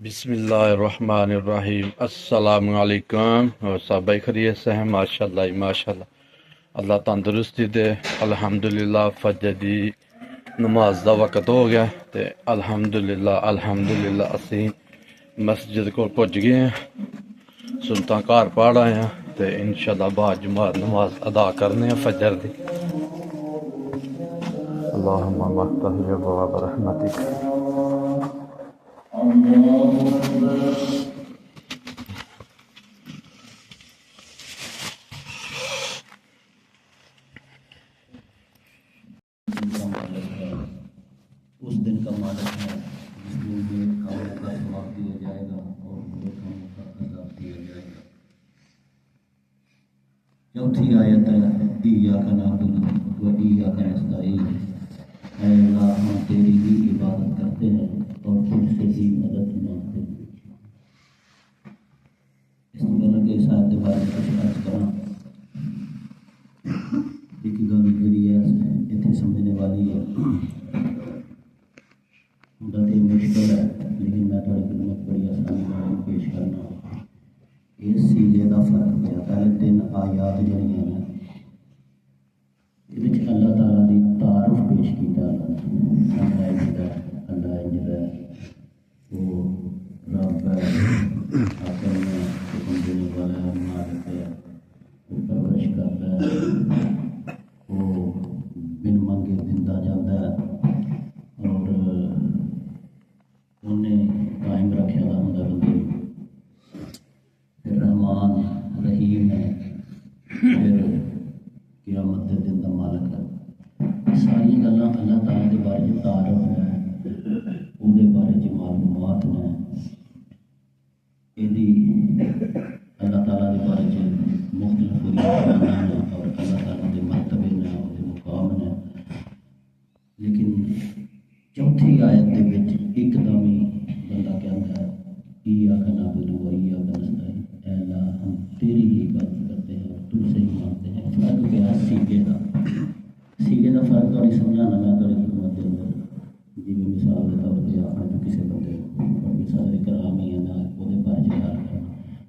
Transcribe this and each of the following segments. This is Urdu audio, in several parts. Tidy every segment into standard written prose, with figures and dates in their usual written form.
بسم اللہ الرحمن الرحیم۔ السلام علیکم، اور سب بھائی خیریت سے ہیں؟ ماشاءاللہ ماشاءاللہ، اللہ تندرستی دے۔ الحمدللہ فجر دی نماز دا وقت ہو گیا تے الحمدللہ اسی مسجد کو پہنچ گئے ہیں، سلطان گھر پڑھ آئے ہیں تے انشاءاللہ بعد جماعت نماز ادا کرنے ہیں فجر دی۔ اللہم مفتح ابواب رحمتک۔ اس دن کا مالک ہے جس میں یہ کاموں کا ثواب دیا جائے گا اور برے کاموں کا عذاب دیا جائے گا۔ چوتھی آیت ہے ایاک نعبد و ایاک نستعین، اے اللہ ہم تیری ہی عبادت کرتے ہیں اور تجھ سے ہی مدد مانگتے ہیں۔ اس طرح کے ساتھ دوبارہ کچھ عرض کرنا ایک گل جڑی ہے اتنے سمجھنے والی ہے، مشکل ہے لیکن میں تھوڑی خدمت بڑی آسانی سے پیش کرنا۔ اس سیلے کا فرق پیا، پہلے 3 آیات جڑیاں ہیں یہ اللہ تعالیٰ کی تعارف پیش کیا۔ اللہ انجد ہے، وہ رب ہے، حاکم ہے، حکم دینے والا ہے، مالک ہے، وہ پرورش کرتا ہے، وہ بن منگے دیتا جاتا ہے اور انہیں قائم رکھا ہوا ہوں بندے۔ پھر رحمان رحیم ہے، پھر قیامت کے دن کا مالک ہے۔ ساری گلاں اللہ تعالیٰ کے بارے میں تعارف ہے، وہ بارے میں معلومات نے، یہ اللہ تعالیٰ کے بارے میں مختلف بیان اور اللہ تعالیٰ کے مرتبے نے اور مقام نے۔ لیکن چوتھی آیت کے ایک دم ہی بندہ کہتا ہے ایاک نعبد و ایاک نستعین، اے اللہ ہم تیری ہی عبادت کرتے ہیں اور تجھ سے ہی مانگتے ہیں۔ فرق کیا ہے سیگے کا فرق تھوڑی سمجھانا میں تھوڑی خدمت کے اندر جی میں مثال کے طور پہ آپ جو کسی بندے صدر کرام ہی ہے میں وہ بارے میں گل کرنا۔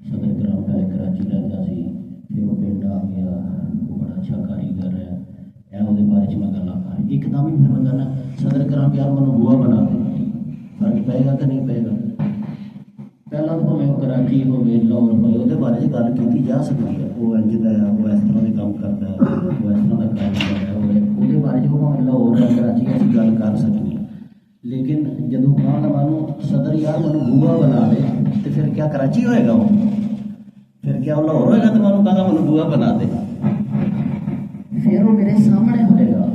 صدر کرام پہلے کراچی رہتا سی، پھر وہ پنڈ آ گیا، وہ بڑا اچھا کاریگر ہے، وہ بارے میں گل کر ایک دم ہی پھر بندہ نا صدر کرام یار منو بوا بنا دے، فرق پائے گا کہ نہیں پائے گا؟ پہلا تو میں کراچی ہوئے لاہور ہوئے وہ بارے میں گل کی جا سکتی ہے، وہ انجد ہے، وہ اس طرح کے کام کرتا ہے، وہ اس طرح کا کام کر رہا ہے، وہ بارے میں لاہور یا کراچی ایسی گل کر سکتے ہیں۔ لیکن جدو کہاں مانو صدر یار منو بوا بنا دے تو پھر کیا کراچی ہوئے گا؟ وہ پھر کیا وہ لاہور ہوئے گا تو منو کہا منو بوا بنا دے؟ پھر وہ میرے سامنے ہوئے گا،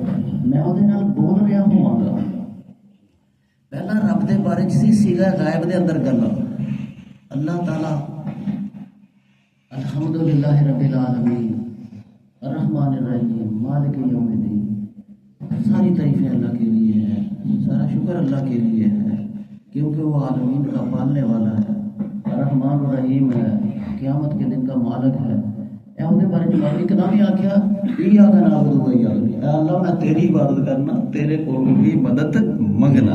میں وہ بول رہا ہوا گا۔ پہلا رب دے بارے سی سیگا غائب دے اندر گل اللہ تعالیٰ الحمدللہ رب العالمین الرحمن الرحیم مالک یوم الدین، ساری تعریفیں اللہ کے لیے ہیں، سارا شکر اللہ کے لیے ہے کیونکہ وہ عالمین کا پالنے والا ہے، الرحمن الرحیم ہے، قیامت کے دن کا مالک ہے۔ اے بارے میں ایک نام ہی آخیا ایاک نعبد و ایاک نستعین، اے اللہ میں تیری عبادت کرنا، تیرے کو بھی مدد منگنا۔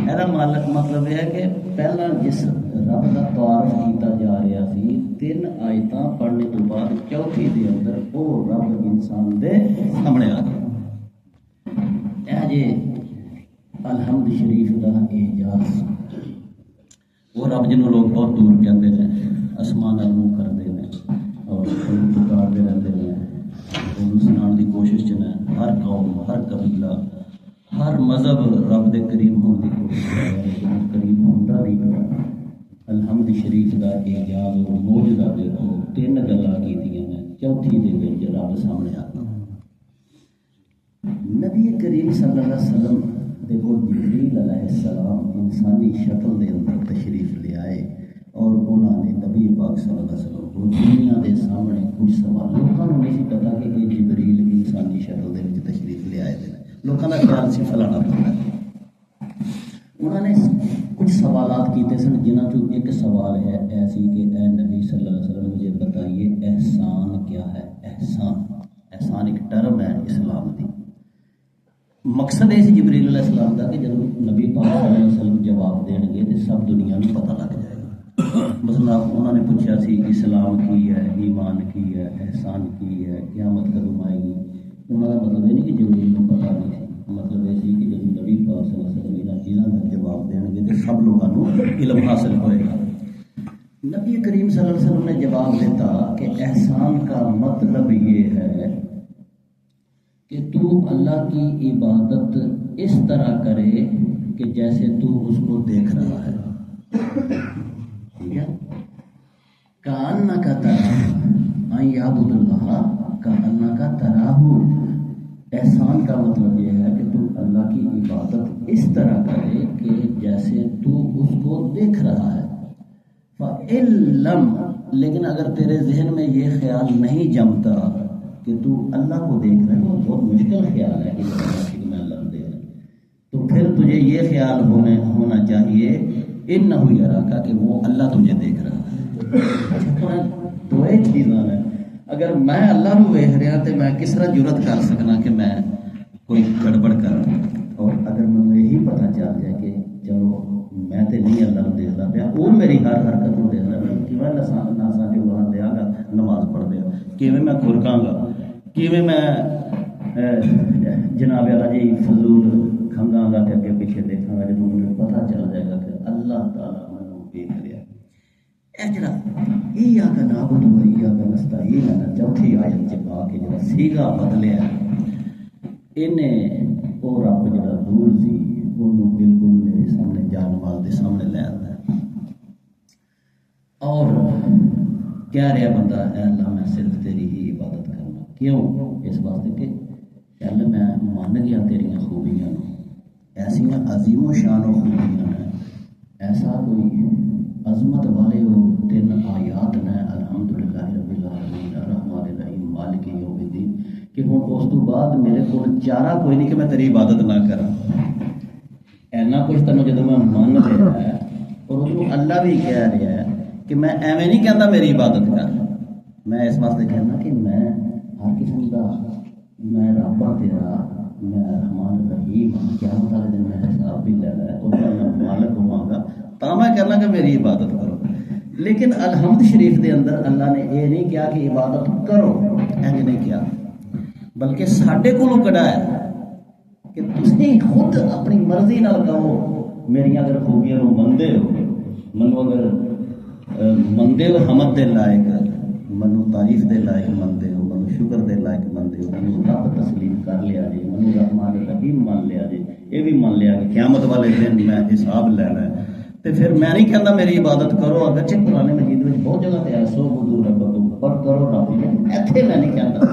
ایسا مالک مطلب یہ ہے کہ پہلا جس رب کا تعارف کیتا جا رہا سی 3 آیتاں پڑھنے تو بعد چوتھی دے اندر وہ رب انسان دے سامنے آ گیا۔ اے جی الحمد شریف کا اعجاز، وہ رب جنہوں لوگ بہت دور کہتے ہیں، آسمان منہ کرتے ہیں اور پکارتے رہتے ہیں، انہوں سنان کی کوشش چ ہر قوم، ہر قبیلہ، ہر مذہب رب دے قریب ہونے کی کوشش کر رہا ہے لیکن قریب ہوتا نہیں پڑا۔ الحمد شریف کا اعجاز اور موجودہ دیکھو 3 گلاں کیتیاں ہیں، چوتھی دے وچ رب سامنے آ گیا۔ نبی کریم صلی اللہ علیہ وسلم دیکھو جبریل علیہ السلام انسانی شکل دے اندر تشریف لے آئے اور انہوں نے نبی پاک صلی اللہ علیہ وسلم کو دنیا دے سامنے کچھ سوال، لوگوں نے نہیں پتا کہ یہ جبریل انسانی شکل دے وچ تشریف لے آئے تھے، لوگوں کا خیال سی فلانا بندہ ہے۔ انہوں نے کچھ سوالات کیتے سن، جنہاں چوں ایک سوال ہے ایسی کہ اے نبی صلی اللہ علیہ وسلم مجھے بتائیے احسان کیا ہے؟ احسان ایک ٹرم ہے اسلام دی۔ مقصد ہے جبریل علیہ السلام کا کہ جب نبی پاک صلی اللہ علیہ وسلم جواب دیں گے تو سب دنیا میں پتہ لگ جائے مثلا انہوں نے پوچھا سی اسلام کی ہے، ایمان کی ہے، احسان کی ہے، قیامت کدوں آئے گی؟ انہوں کا مطلب یہ نہیں کہ جبریل کو پتہ نہیں سی، مطلب یہ سی کہ جب نبی پاک صلی اللہ علیہ وسلم انہاں چیزاں کا جواب دیں گے تو سب لوگوں کو علم حاصل ہوئے گا۔ نبی کریم صلی اللہ علیہ وسلم نے جواب دیتا کہ احسان کا مطلب یہ ہے کہ تو اللہ کی عبادت اس طرح کرے کہ جیسے تو اس کو دیکھ رہا ہے، ٹھیک ہے؟ کأنک تراہ، ان یعبد اللہ کأنک تراہ۔ احسان کا مطلب یہ ہے کہ تو اللہ کی عبادت اس طرح کرے کہ جیسے تو اس کو دیکھ رہا ہے۔ فَإِلَّمْ، لیکن اگر تیرے ذہن میں یہ خیال نہیں جمتا کہ تو اللہ کو دیکھ رہا ہے، وہ بہت مشکل خیال ہے کہ میں اللہ کو دیکھ رہا ہوں، تو پھر تجھے یہ خیال ہونا چاہیے اِنَّهُ يَرَاكَ، کہ وہ اللہ تجھے دیکھ رہا ہے۔ دو چیزاں ہیں، اگر میں اللہ کو دیکھ رہا تو میں کس طرح جرت کر سکنا کہ میں کوئی گڑبڑ کر، اور اگر مجھے یہی پتہ چل جائے کہ چلو میں تو نہیں اللہ کو دیکھتا پیا، وہ میری ہر حرکت کو دیکھ رہا ہے، کیویں ناساں جو وہاں دیا گا نماز پڑھ دیا، کیویں میں کھرکاں گا، کیویں میں جناب والا جی فضول کھنگاں گا کہ اگے پیچھے دیکھاں گا، جب مجھے پتہ چل جائے گا کہ اللہ تعالیٰ مجھے دیکھ رہا ہے۔ اے جڑا ایاک نعبد و ایاک نستعین ہے، چوتھی آیت چ آ کے جڑا سیگا بدلیا انہیں وہ رب جڑا دور سی انہوں بالکل میرے سامنے جا نماز دے سامنے لے آتا ہے، اور کہہ رہا بندہ اے اللہ میں صرف تیری ہی عبادت کرنا، کیوں؟ اس واسطے کہ اللہ میں مان گیا تیریاں خوبیاں، ایسیاں عظیم و شان و خوبیاں ہیں، ایسا کوئی عظمت والے وہ 3 آیات نے الحمدللہ رب العالمین الرحمن الرحیم مالک یوم الدین، کہ ہوں اس تو بعد میرے کو چارہ کوئی نہیں کہ میں تیری عبادت نہ کرا۔ اینا کچھ تنوں جدوں میں مان رہا ہے، اور اس کو اللہ بھی کہہ رہا ہے کہ میں ایویں نہیں کہتا میری عبادت کر، میں اس واسطے کہنا کہ میں ہر قسم کا میں رب ہاں تیرا، میں رحمان رحیم ہوں، قیامت والے دن میں حساب بھی لینا ہے، اور میں مالک ہوں گا، تا میں کہنا کہ میری عبادت کرو۔ لیکن الحمد شریف دے اندر اللہ نے یہ نہیں کیا کہ عبادت کرو، انج نہیں کیا، بلکہ ساڈے کولوں کڈایا کہ تسی خود اپنی مرضی نال کہو میری اگر خوبیاں نو مندے ہو، منو اگر مندے ہو حمد دے لائق، منو تعریف دے لائق مندے ہو، منو شکر دے لائق مندے ہو، منو رب تسلیم کر لیا جی، منو رحمان الرحیم مان لیا جی، یہ بھی مان لیا کہ قیامت والے دن میں حساب لینا ہے، تو پھر میں نہیں کہتا میری عبادت کرو، اگرچہ قرآن مجید میں بہت جگہ تے ہے سو بدو ربکم، پر کرو رب، ایتھے میں نہیں کہتا۔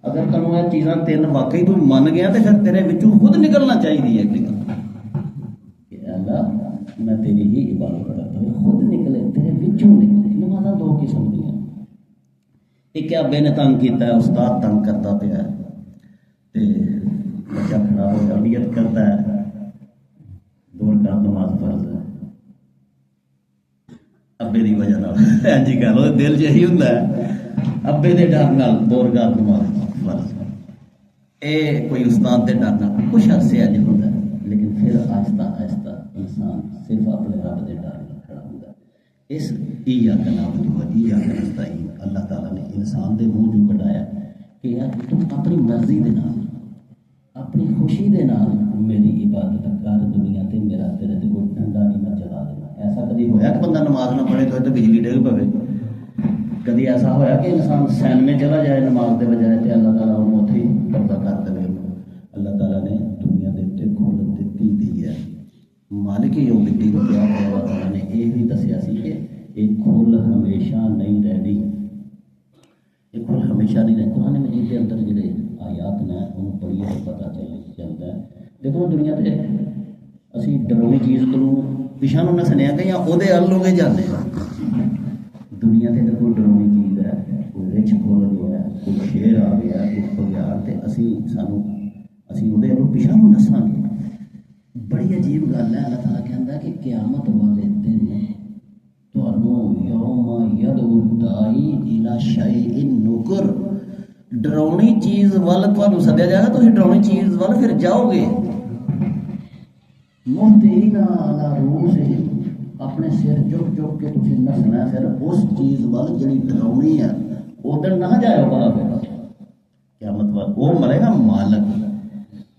اگر تمہیں یہ چیزاں 3 واقعی تو من گیا تو پھر تیرے وچوں خود نکلنا چاہیے ایک نکل کہ اللہ میں تیری ہی عبادت کرتا ہوں، خود نکلے تیرے وچوں نکلے۔ نمازاں 2 قسم دی ہیں، ایک ابے نے تنگ کیتا ہے، استاد تنگ کرتا پیا ہے تے بچہ کھڑا ہو تربیت کرتا ہے، 2 رکعت نماز فرض ہے ابے دی وجہ نال، جی کہہ لو دل یہی ہوندا ہے ابے دے ڈر نال 2 رکعت نماز فرض، اے کوئی استاد دے ڈر نال کچھ عرصے اج ہوندا ہے، لیکن پھر آہستہ آہستہ انسان صرف اپنے رب دے ڈر نال کھڑا ہوندا ہے۔ اس ایاک نعبد و ایاک نستعین اللہ تعالیٰ نے انسان دے منہ جو کڈایا کہ یار تم اپنی مرضی دے نال اپنی خوشی دے نال میری عبادت کر، دنیا تے میرا تیرے تے کوئی ڈنڈا نہیں میں چلا دینا۔ ایسا کدی ہویا کہ بندہ نماز نہ پڑھے تو بجلی ڈگ پوے؟ کدی ایسا ہویا کہ انسان سین میں چلا جائے نماز دے بجائے تے اللہ تعالیٰ انہوں اتنے ہی پردہ کر دے؟ اللہ تعالیٰ نے دنیا دے تے کھول دیتی دی ہے، مالک یوم الدین کیا ہے، اللہ تعالیٰ نے یہ بھی دسیا سی کہ یہ کھل ہمیشہ نہیں رہنی، یہ کھل ہمیشہ نہیں رہنی۔ قرآن مجید کے اندر جڑے آیات نے انہوں پڑھیے تو پتہ چلتا ہے۔ دیکھو دنیا تے اسی ڈرونی چیز کو پیچھا نہ سنیا کہ یا وہ ال ہو کے جاتے ہیں، دنیا تے تو کوئی ڈرونی چیز ہے، کوئی رچ کھول گیا، کوئی شیر آ گیا، اٹھ گیا، تو اسی وہ پیچھا نساں گے۔ بڑی عجیب گل ہے، اللہ تعالیٰ کہتا ہے کہ قیامت والے دن یوم یدعو الداعی الی شیء نکر، ڈرونی چیز وال تمہیں سدیا جائے گا، تو ڈرونی چیز وال پھر جاؤ گے، مہطعین علی رؤوسہم، اپنے سر چک چک کے تسی نسنا پھر اس چیز وال جڑی ڈراؤنی ہے ادھر نہ جائے بڑا پھر کیا مطلب وہ مرے گا مالک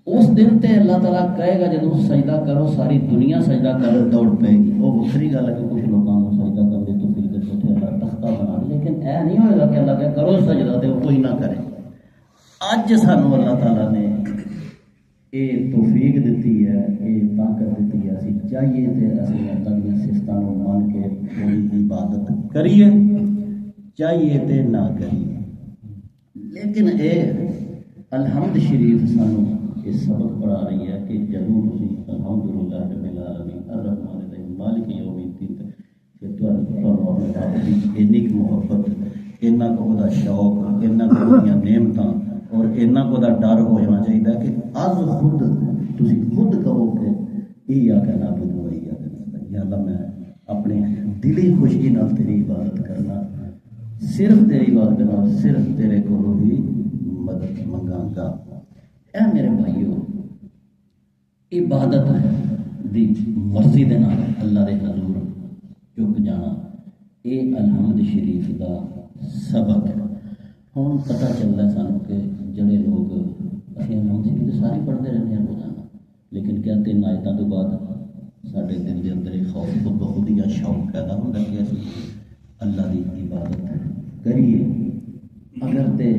اس دن تے اللہ تعالیٰ کہے گا جب سجدہ کرو ساری دنیا سجدہ کر دوڑ پے گی وہ وکری گل ہے کہ کچھ لوگوں کو سجدہ کر دے تو پھر کے چھوٹے اللہ تختہ بنا دے لیکن اے نہیں ہوئے گا کہ اللہ کہ کرو سجدہ تے وہ کوئی نہ کرے اج سانو اللہ تعالیٰ نے یہ توفیق دیتی ہے یہ طاقت دیتی ہے اسی چاہیے تے اسی اللہ دی صفتاں نو مان کے کوئی عبادت کریے چاہیے تے نہ کریے لیکن اے الحمد شریف سانو یہ سبق پڑھا رہی ہے کہ جدوں تسی الحمدللہ رب العالمین الرحمن الرحیم مالک یوم الدین پھر تانوں اپنے رب دی اتنی محبت اتنا کو دا شوق اتنا کو دیاں نعمتاں اور اتنا کو دا ڈر ہو جانا چاہیے کہ از خود تسی خود کہو کہ یا کہ نعبد و یا کہ نستعین یا اللہ میں اپنے دلی خوشی نال تیری عبادت کرنا صرف تیری عبادت کرنا صرف تیرے کو ہی مدد منگاں گا اے میرے بھائیو عبادت دی مرضی دے نال اللہ دے حضور چک جانا اے الحمد شریف دا سبق ہے ہوں پتہ چلتا ہے سانو کہ جڑے لوگ اسی الحمد شریف تے سارے پڑھتے رہتے ہیں روزانہ لیکن کیا 3 آیتاں تو بعد سارے دل دے اندر ایک خوف خود بخود یا شوق پیدا ہوتا ہے کہ اسی اللہ دی عبادت کریے اگر تے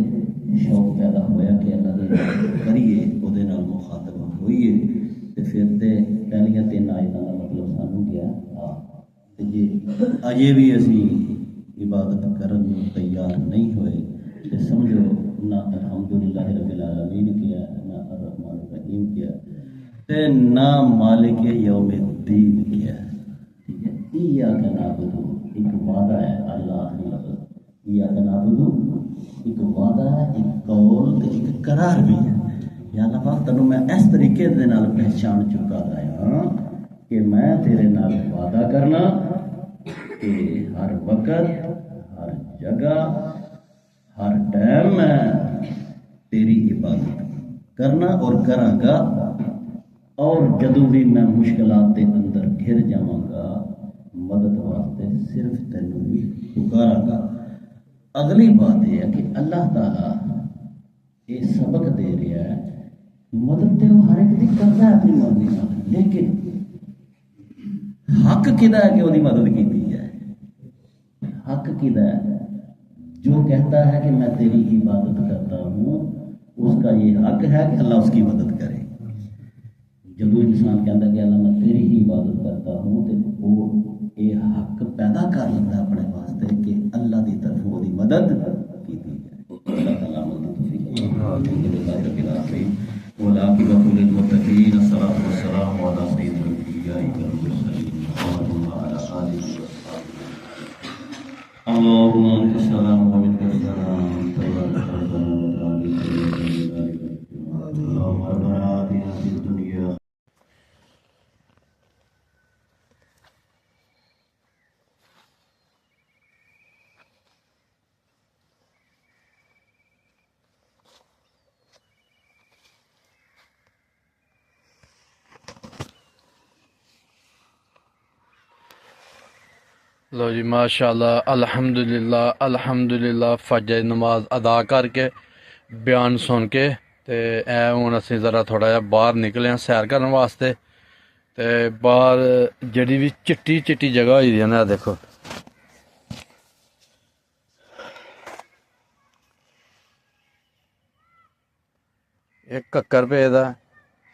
شوق پیدا ہویا کہ اللہ دی عبادت کریے وہ مخاطب ہوئیے تو پھر تے پہلیاں 3 آیتاں کا مطلب سانو کیا جی اجے بھی اسی عبادت کرن تیار نہیں ہوئے تو سمجھو نہ الحمدللہ رب العالمین کیا نہ الرحمن الرحیم کیا تے نہ مالک یوم الدین کیا ٹھیک ہے ایاک نعبد ایک وعدہ ہے اللہ آخری لفظ ایاک نعبد ایک وعدہ ہے ایک قول تے ایک قرار بھی ہے یا اللہ پاک تینوں میں اس طریقے دے نال پہچان چکا رہا کہ میں تیرے نال وعدہ کرنا کہ ہر وقت ہر جگہ ہر ٹائم میں تیری عبادت کرنا اور کراں گا اور جدوں بھی میں مشکلات کے اندر گھر جاواں گا مدد واسطے صرف تینوں ہی پکاراں گا اگلی بات یہ ہے کہ اللہ تعالیٰ یہ سبق دے رہا ہے مدد تے وہ ہر ایک دی کرتا ہے اپنی مرضی نال لیکن حق کدا ہے کہ وہ مدد کی ہے حق کدا ہے جو کہتا ہے کہ میں تیری عبادت کرتا ہوں اس کا یہ حق ہے کہ اللہ اس کی مدد کرے جب انسان کہتا ہے کہ اللہ میں تیری ہی عبادت کرتا ہوں تو وہ یہ حق پیدا کر لیتا ہے اپنے واسطے کہ اللہ کی طرف وہ مدد کی جائے اللہ تعالیٰ والعاقبۃ للمتقین الصلاۃ والسلام علی سید الانبیاء والمرسلین محمد وعلی آلہ وصحبہ اللهم انت السلام ومنك السلام تبارك ربنا وتعالى اللهم ربنا آتنا في الدنيا لو جی ماشاءاللہ الحمدللہ الحمدللہ فجر نماز ادا کر کے بیان سن کے تے اے ہن اسی ذرا تھوڑا جہا باہر نکلے ہیں سیر کرنے واسطے تے باہر جڑی بھی چٹی چٹی جگہ ہوئی دی ہے نا دیکھو ایک ککر پے دا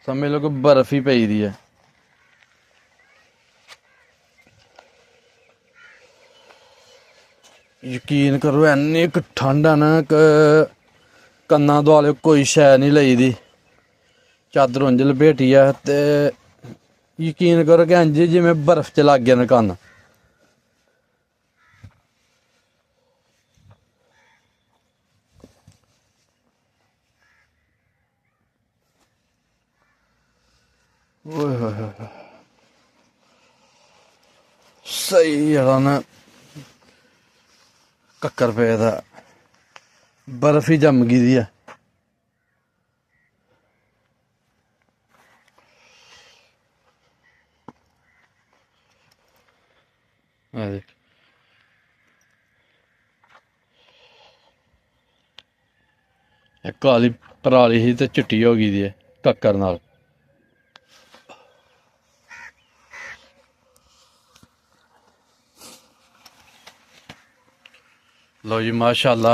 سمجھ لو کہ برف ہی پئی دی ہے یقین کرو اینی ٹھنڈ ہے نا کہ کنا دوالے کوئی شے نہیں لئی دی چادر انج لپیٹی ہے تے یقین کرو کہ انج جی میں برف چ لگ گیا نا کن صحیح ہے نا ککر پے دا برف ہی جم گئی دی ہے ਆ ਦੇਖ ਇਹ ਕਾਲੀ ਪਰਾਲੀ ਸੀ ਤੇ ਚਿੱਟੀ ਹੋ ਗਈ ਦੀ ਹੈ ਕੱਕਰ ਨਾਲ। ਲੋ ਜੀ ਮਾਸ਼ਾਅੱਲਾ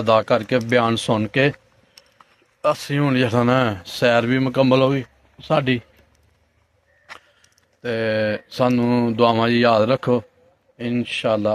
ਅਦਾ ਕਰਕੇ ਬਿਆਨ ਸੁਣ ਕੇ ਅਸੀਂ ਹੁਣ ਜਿਹੜਾ ਨਾ ਸੈਰ ਵੀ ਮੁਕੰਮਲ ਹੋ ਗਈ ਸਾਡੀ। ਤੇ ਸਾਨੂੰ ਦੁਆਵਾਂ 'ਚ ਯਾਦ ਰੱਖੋ ਇਨਸ਼ਾਅੱਲਾ।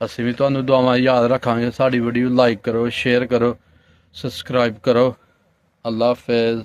ਅਸੀਂ ਵੀ ਤੁਹਾਨੂੰ ਦੁਆਵਾਂ 'ਚ ਯਾਦ ਰੱਖਾਂਗੇ। ਸਾਡੀ ਵੀਡੀਓ ਲਾਈਕ ਕਰੋ, ਸ਼ੇਅਰ ਕਰੋ, ਸਬਸਕ੍ਰਾਈਬ ਕਰੋ। ਅੱਲਾ ਹਾਫਿਜ਼।